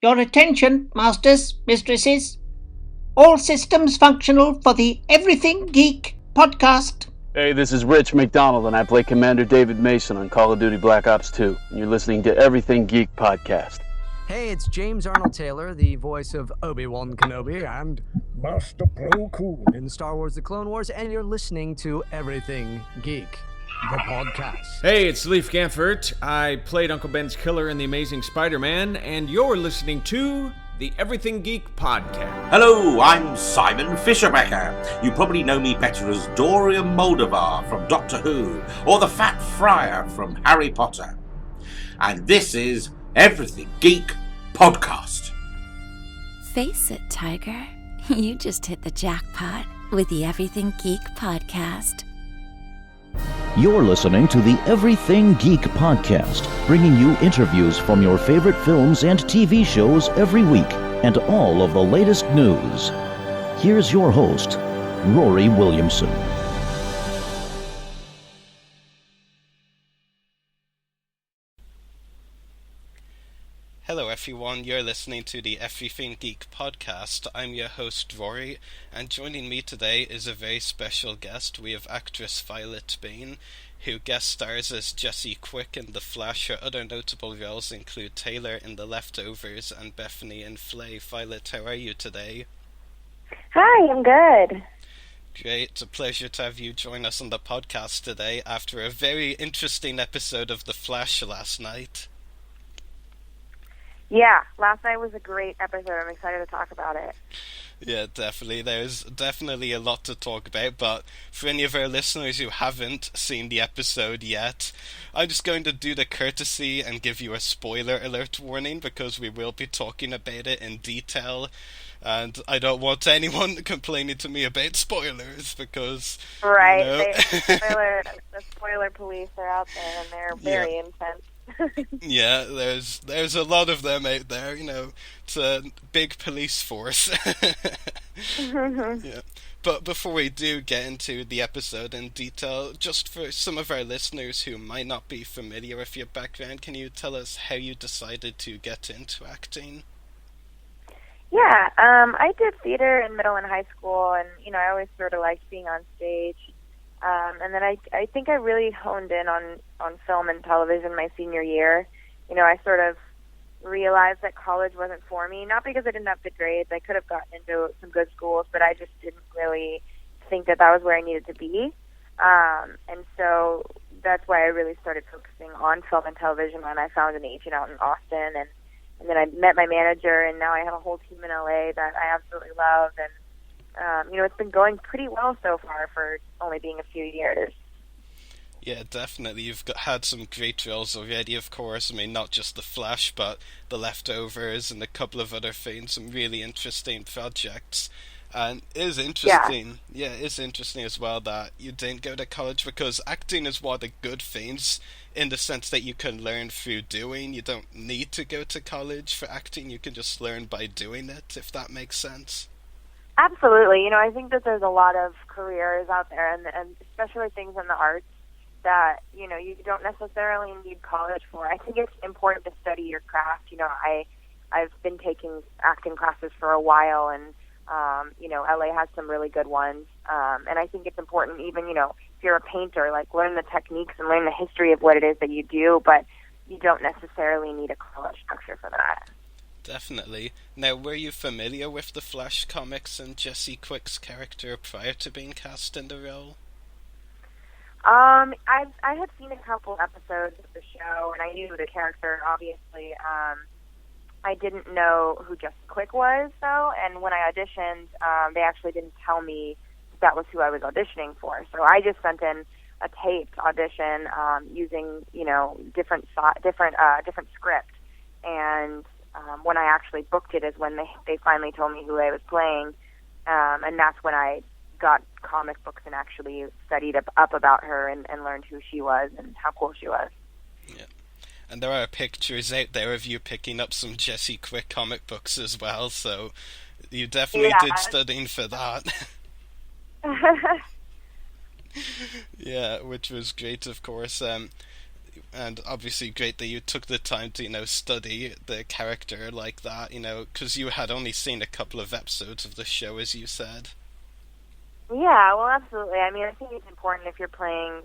Your attention, masters, mistresses. All systems functional for the Everything Geek podcast. Hey, this is Rich McDonald, and I play Commander David Mason on Call of Duty Black Ops 2. And you're listening to Everything Geek podcast. Hey, it's James Arnold Taylor, the voice of Obi-Wan Kenobi and Master Plo Koon in Star Wars The Clone Wars, and you're listening to Everything Geek, the podcast. Hey, it's Leif Gamfert. I played Uncle Ben's killer in The Amazing Spider-Man, and you're listening to the Everything Geek podcast. Hello, I'm Simon Fisherbecker. You probably know me better as Dorian Moldovar from Doctor Who, or the Fat Friar from Harry Potter. And this is Everything Geek podcast. Face it, Tiger. You just hit the jackpot with the Everything Geek podcast. You're listening to the Everything Geek podcast, bringing you interviews from your favorite films and TV shows every week, and all of the latest news. Here's your host, Rory Williamson. Hello everyone, you're listening to the Everything Geek podcast. I'm your host Rory, and joining me today is a very special guest. We have actress Violett Beane, who guest stars as Jessie Quick in The Flash. Her other notable roles include Taylor in The Leftovers and Bethany in Flay. Violett, how are you today? Hi, I'm good. Great, it's a pleasure to have you join us on the podcast today after a very interesting episode of The Flash last night. Yeah, last night was a great episode. I'm excited to talk about it. Yeah, definitely. There's definitely a lot to talk about, but for any of our listeners who haven't seen the episode yet, I'm just going to do the courtesy and give you a spoiler alert warning, because we will be talking about it in detail, and I don't want anyone complaining to me about spoilers, because... Right, you know, the spoiler police are out there, and they're very intense. Yeah, there's a lot of them out there, you know. It's a big police force. Yeah. But before we do get into the episode in detail, just for some of our listeners who might not be familiar with your background, can you tell us how you decided to get into acting? Yeah, I did theater in middle and high school, and, you know, I always sort of liked being on stage. And then I think I really honed in on film and television my senior year. You know, I sort of realized that college wasn't for me, not because I didn't have the grades. I could have gotten into some good schools, but I just didn't really think that was where I needed to be. And so that's why I really started focusing on film and television when I found an agent out in Austin. And then I met my manager, and now I have a whole team in LA that I absolutely love. And you know, it's been going pretty well so far for only being a few years. Yeah, definitely. You've had some great roles already, of course. I mean, not just The Flash, but The Leftovers and a couple of other things, some really interesting projects. And it is interesting, it is interesting as well that you didn't go to college, because acting is one of the good things in the sense that you can learn through doing. You don't need to go to college for acting, you can just learn by doing it, if that makes sense. Absolutely. You know, I think that there's a lot of careers out there, and especially things in the arts, that, you know, you don't necessarily need college for. I think it's important to study your craft. You know, I've been taking acting classes for a while, and, you know, LA has some really good ones. And I think it's important, even, you know, if you're a painter, like, learn the techniques and learn the history of what it is that you do, but you don't necessarily need a college structure for that. Definitely. Now, were you familiar with the Flash comics and Jessie Quick's character prior to being cast in the role? I had seen a couple episodes of the show, and I knew the character, obviously. I didn't know who Jessie Quick was, though, and when I auditioned, they actually didn't tell me that was who I was auditioning for. So I just sent in a taped audition using, you know, different script, and when I actually booked it is when they finally told me who I was playing, and that's when I got comic books and actually studied up about her and learned who she was and how cool she was. Yeah. And there are pictures out there of you picking up some Jessie Quick comic books as well, so you definitely did studying for that. Yeah, which was great, of course. And obviously great that you took the time to, study the character like that, because you had only seen a couple of episodes of the show, as you said. Yeah, well, absolutely. I mean, I think it's important if you're playing,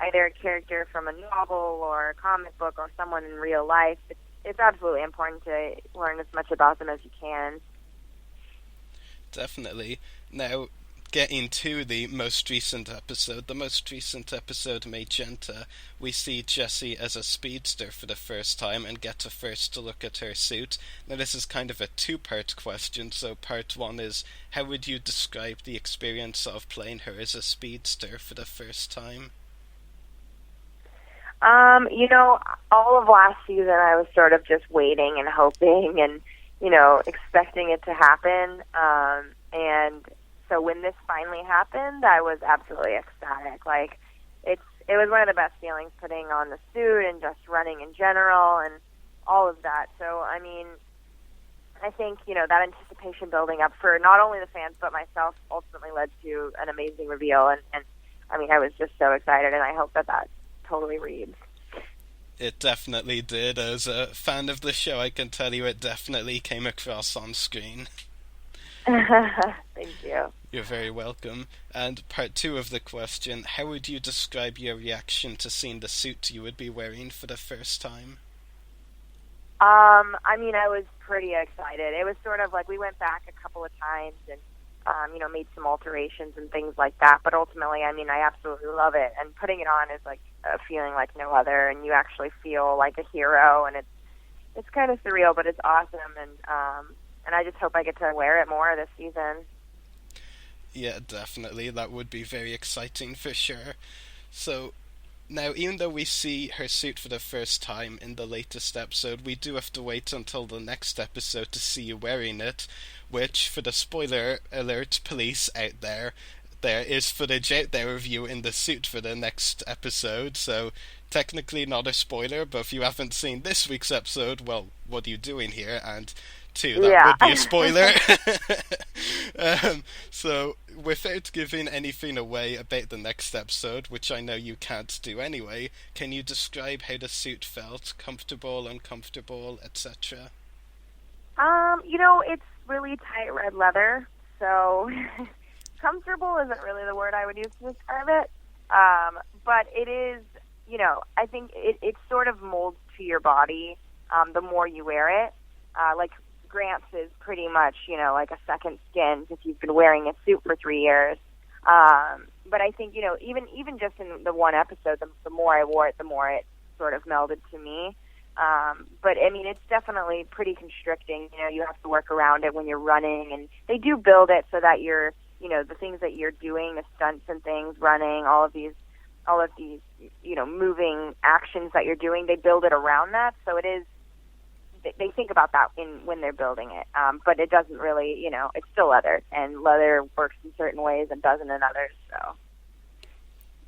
either a character from a novel or a comic book or someone in real life. It's absolutely important to learn as much about them as you can. Definitely. Now, getting to the most recent episode, Magenta, we see Jessie as a speedster for the first time and get to first look at her suit. Now this is kind of a two-part question, so part one is, how would you describe the experience of playing her as a speedster for the first time? All of last season I was sort of just waiting and hoping and, expecting it to happen, and so when this finally happened, I was absolutely ecstatic. Like, it was one of the best feelings putting on the suit and just running in general and all of that. So, I mean, I think, that anticipation building up for not only the fans but myself ultimately led to an amazing reveal. And I mean, I was just so excited, and I hope that totally reads. It definitely did. As a fan of the show, I can tell you it definitely came across on screen. Thank you. You're very welcome. And part two of the question, how would you describe your reaction to seeing the suit you would be wearing for the first time? I mean, I was pretty excited. It was sort of like we went back a couple of times and, made some alterations and things like that. But ultimately, I mean, I absolutely love it. And putting it on is like a feeling like no other, and you actually feel like a hero. And it's kind of surreal, but it's awesome. And I just hope I get to wear it more this season. Yeah, definitely. That would be very exciting for sure. So, now, even though we see her suit for the first time in the latest episode, we do have to wait until the next episode to see you wearing it, which, for the spoiler alert police out there, there is footage out there of you in the suit for the next episode, so technically not a spoiler, but if you haven't seen this week's episode, well, what are you doing here? And two, that would be a spoiler. So, without giving anything away about the next episode, which I know you can't do anyway, can you describe how the suit felt? Comfortable, uncomfortable, etc.? It's really tight red leather, so comfortable isn't really the word I would use to describe it. But it is, I think it sort of molds to your body the more you wear it. Like Grant's is pretty much, like a second skin if you've been wearing a suit for 3 years. But I think, even just in the one episode, the more I wore it, the more it sort of melded to me. But I mean, it's definitely pretty constricting. You have to work around it when you're running, and they do build it so that you're, the things that you're doing, the stunts and things, running, all of these, moving actions that you're doing, they build it around that. So it is, they think about that when they're building it. But it doesn't really, it's still leather, and leather works in certain ways and doesn't in others, so.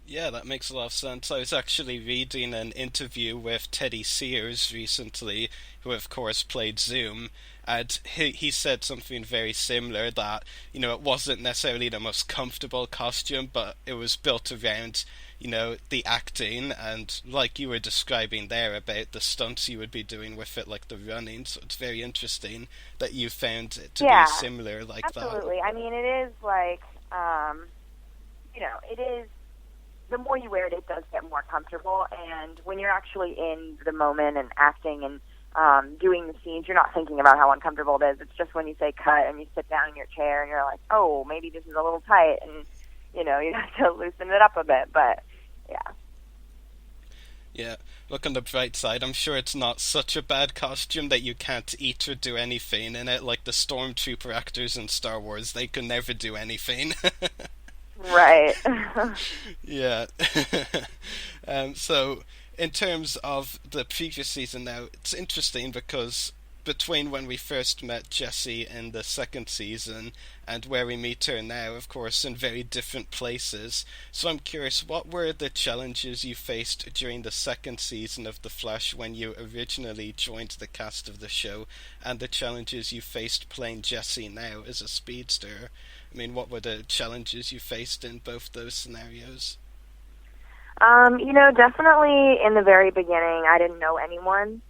Yeah, that makes a lot of sense. I was actually reading an interview with Teddy Sears recently, who of course played Zoom, and he said something very similar, that, it wasn't necessarily the most comfortable costume, but it was built around, the acting, and like you were describing there about the stunts you would be doing with it, like the running, so it's very interesting that you found it to be similar like absolutely. that. I mean, it is like, it is, the more you wear it, it does get more comfortable, and when you're actually in the moment and acting and doing the scenes, you're not thinking about how uncomfortable it is. It's just when you say cut and you sit down in your chair and you're like, oh, maybe this is a little tight, and, you have to loosen it up a bit, but, yeah. Yeah, look on the bright side, I'm sure it's not such a bad costume that you can't eat or do anything in it, like the Stormtrooper actors in Star Wars, they could never do anything. Right. Yeah. So, in terms of the previous season now, it's interesting because between when we first met Jessie in the second season and where we meet her now, of course, in very different places. So I'm curious, what were the challenges you faced during the second season of The Flash when you originally joined the cast of the show, and the challenges you faced playing Jessie now as a speedster? I mean, what were the challenges you faced in both those scenarios? Definitely in the very beginning, I didn't know anyone.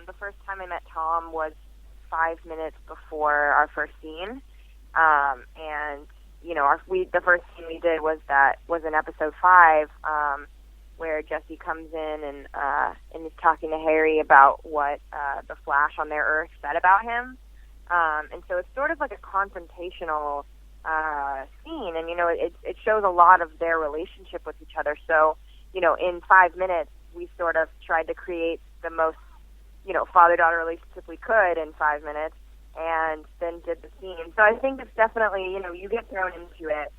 The first time I met Tom was 5 minutes before our first scene. The first scene we did was in episode 5, where Jesse comes in and is talking to Harry about what the Flash on their Earth said about him. And so it's sort of like a confrontational scene, and it shows a lot of their relationship with each other. So in 5 minutes we sort of tried to create the most father-daughter relationship we could in 5 minutes, and then did the scene. So I think it's definitely you get thrown into it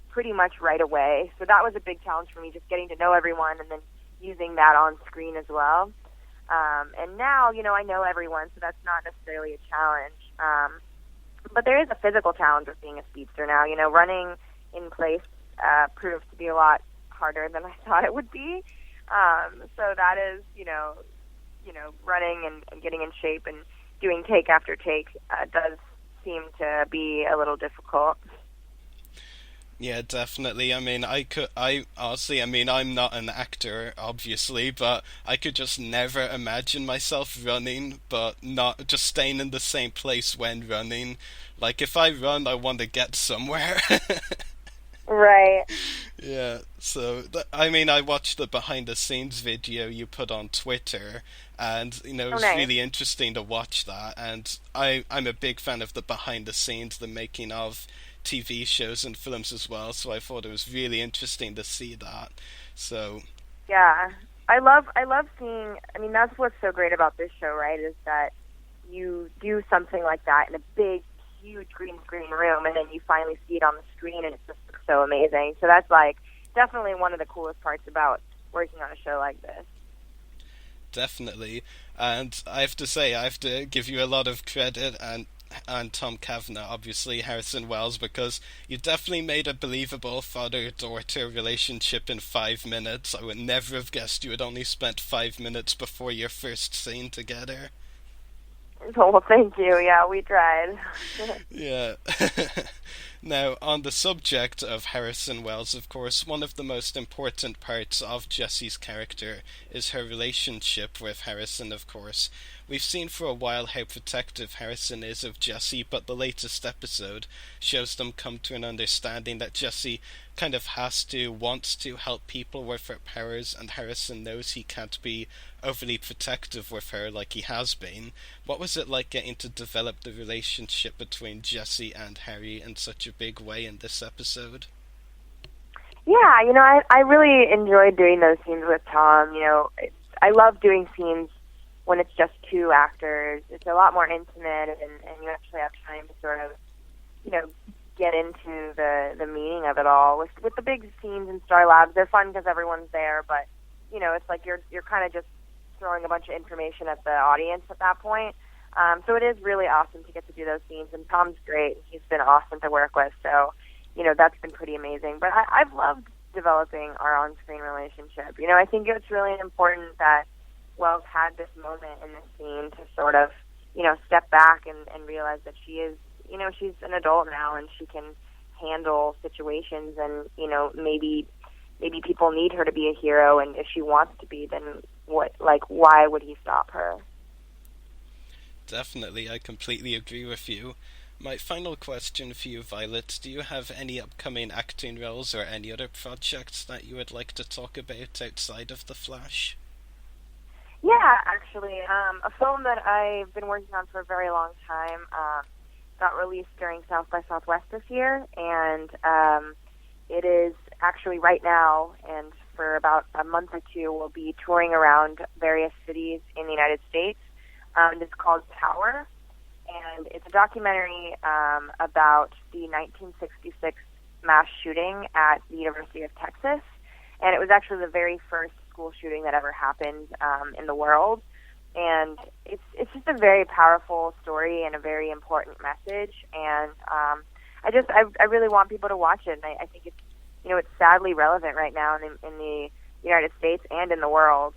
pretty much right away. So that was a big challenge for me, just getting to know everyone and then using that on screen as well. And now I know everyone, so that's not necessarily a challenge. But there is a physical challenge with being a speedster now. Running in place proves to be a lot harder than I thought it would be. So that is, running and getting in shape and doing take after take does seem to be a little difficult. Yeah, definitely. I mean, I'm not an actor, obviously, but I could just never imagine myself running, but not just staying in the same place when running. Like, if I run, I want to get somewhere. Right. Yeah, so, I watched the behind-the-scenes video you put on Twitter, and, it was really interesting to watch that, and I'm a big fan of the behind-the-scenes, the making of TV shows and films as well, so I thought it was really interesting to see that. So yeah, I love seeing. That's what's so great about this show, right? Is that you do something like that in a big, huge green screen room, and then you finally see it on the screen, and it just looks so amazing. So that's definitely one of the coolest parts about working on a show like this. Definitely, and I have to say, I have to give you a lot of credit and Tom Kavanagh, obviously, Harrison Wells, because you definitely made a believable father-daughter relationship in 5 minutes. I would never have guessed you had only spent 5 minutes before your first scene together. Oh, well, thank you. Yeah, we tried. Yeah. Now, on the subject of Harrison Wells, of course, one of the most important parts of Jessie's character is her relationship with Harrison, of course. We've seen for a while how protective Harrison is of Jessie, but the latest episode shows them come to an understanding that Jessie kind of wants to help people with her powers, and Harrison knows he can't be overly protective with her like he has been. What was it like getting to develop the relationship between Jessie and Harry in such a big way in this episode? Yeah, I really enjoyed doing those scenes with Tom. I love doing scenes when it's just two actors. It's a lot more intimate, and you actually have time to sort of, get into the meaning of it all. With the big scenes in Star Labs, they're fun because everyone's there, but, it's like you're kind of just throwing a bunch of information at the audience at that point. So it is really awesome to get to do those scenes, and Tom's great. He's been awesome to work with, so, that's been pretty amazing. But I've loved developing our on-screen relationship. I think it's really important that Wells had this moment in this scene to sort of, step back and realize that she is, she's an adult now and she can handle situations, and, maybe people need her to be a hero, and if she wants to be, then why would he stop her? Definitely, I completely agree with you. My final question for you, Violett, do you have any upcoming acting roles or any other projects that you would like to talk about outside of The Flash? Yeah, actually, a film that I've been working on for a very long time got released during South by Southwest this year, and it is actually right now, and for about a month or two, we'll be touring around various cities in the United States. It's called Tower, and it's a documentary about the 1966 mass shooting at the University of Texas, and it was actually the very first school shooting that ever happened in the world, and it's just a very powerful story and a very important message, and I really want people to watch it, and I think it's it's sadly relevant right now in the United States and in the world,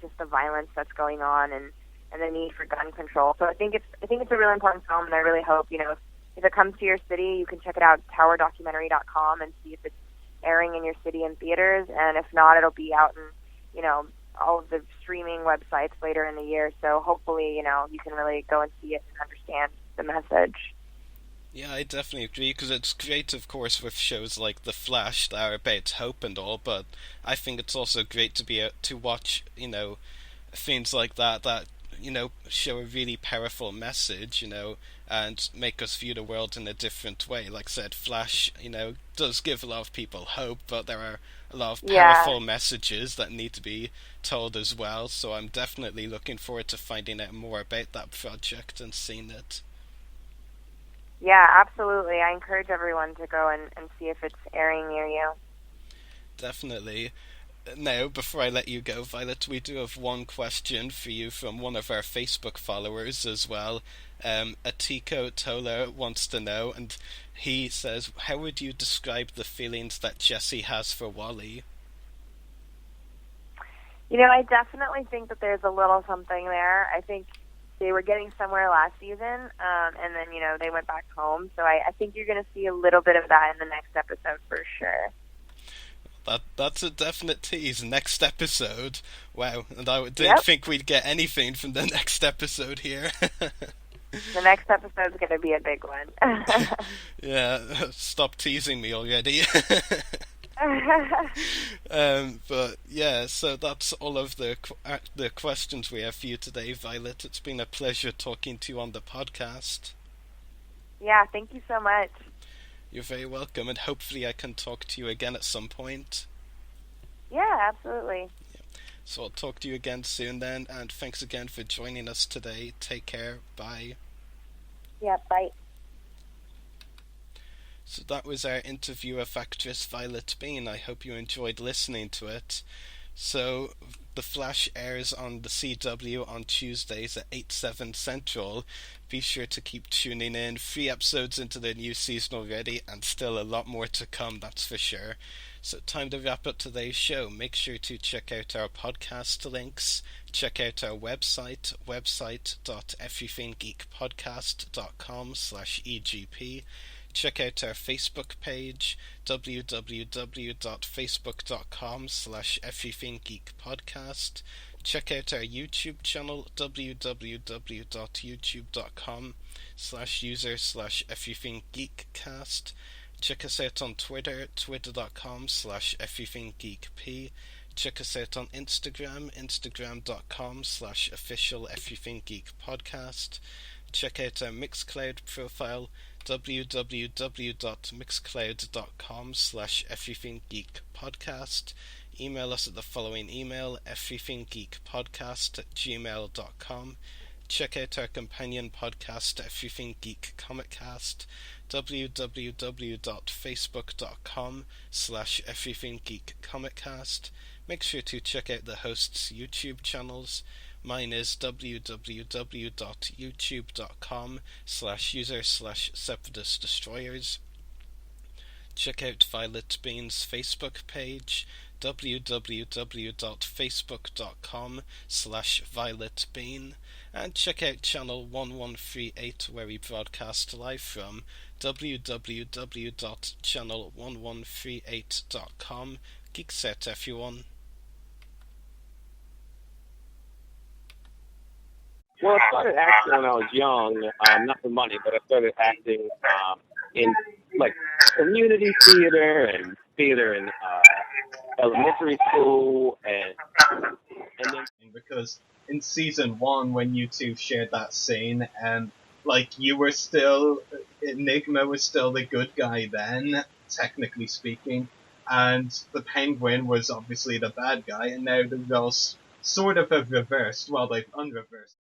just the violence that's going on and the need for gun control. So I think it's a really important film, and I really hope if it comes to your city, you can check it out, towerdocumentary.com, and see if it's airing in your city in theaters, and if not, it'll be out in, you know, all of the streaming websites later in the year. So hopefully, you know, you can really go and see it and understand the message. Yeah, I definitely agree, because it's great, of course, with shows like The Flash that are about hope and all, but I think it's also great to be to watch, you know, things like that, you know, show a really powerful message, you know, and make us view the world in a different way. Like I said, Flash, you know, does give a lot of people hope, but there are a lot of powerful messages that need to be told as well, so I'm definitely looking forward to finding out more about that project and seeing it. Yeah, absolutely. I encourage everyone to go and see if it's airing near you. Definitely. Now, before I let you go, Violett, we do have one question for you from one of our Facebook followers as well. Atiko Tola wants to know, and he says, how would you describe the feelings that Jesse has for Wally? You know, I definitely think that there's a little something there. I think they were getting somewhere last season, and then, you know, they went back home. So I think you're going to see a little bit of that in the next episode for sure. That's a definite tease. Next episode. Wow. And I didn't think we'd get anything from the next episode here. The next episode's going to be a big one. Yeah, stop teasing me already. But yeah, so that's all of the questions we have for you today, Violett. It's been a pleasure talking to you on the podcast. Yeah, thank you so much. You're very welcome, and hopefully I can talk to you again at some point. Yeah, absolutely. Yeah. So I'll talk to you again soon then, and thanks again for joining us today. Take care. Bye. Yeah, bye. So that was our interview of actress Violett Beane. I hope you enjoyed listening to it. So, The Flash airs on the CW on Tuesdays at 8/7 Central. Be sure to keep tuning in. 3 episodes into the new season already, and still a lot more to come, that's for sure. So time to wrap up today's show. Make sure to check out our podcast links. Check out our website, website.everythinggeekpodcast.com/EGP. Check out our Facebook page, www.facebook.com/everythinggeekpodcast. Check out our YouTube channel, www.youtube.com/user/everythinggeekcast. Check us out on Twitter, twitter.com/everythinggeekp. Check us out on Instagram, instagram.com/official everythinggeekpodcast. Check out our Mixcloud profile, www.mixcloud.com/everythinggeekpodcast. Email us at the following email, everythinggeekpodcast@gmail.com. Check out our companion podcast, Everything Geek Comiccast, www.facebook.com/everythinggeekcomiccast. Make sure to check out the hosts' YouTube channels. Mine is www.youtube.com/user/Separatist Check out Violett Beane's Facebook page, www.facebook.com/Violett Beane, and check out channel 1138 where we broadcast live from, www.channel1138.com. Geek set, everyone. Well, I started acting when I was young, not for money, but I started acting in like community theater and theater in elementary school, and then because in season 1 when you two shared that scene, and like you were still, Enigma was still the good guy then, technically speaking, and the Penguin was obviously the bad guy, and now the roles sort of have reversed. Well, they've unreversed.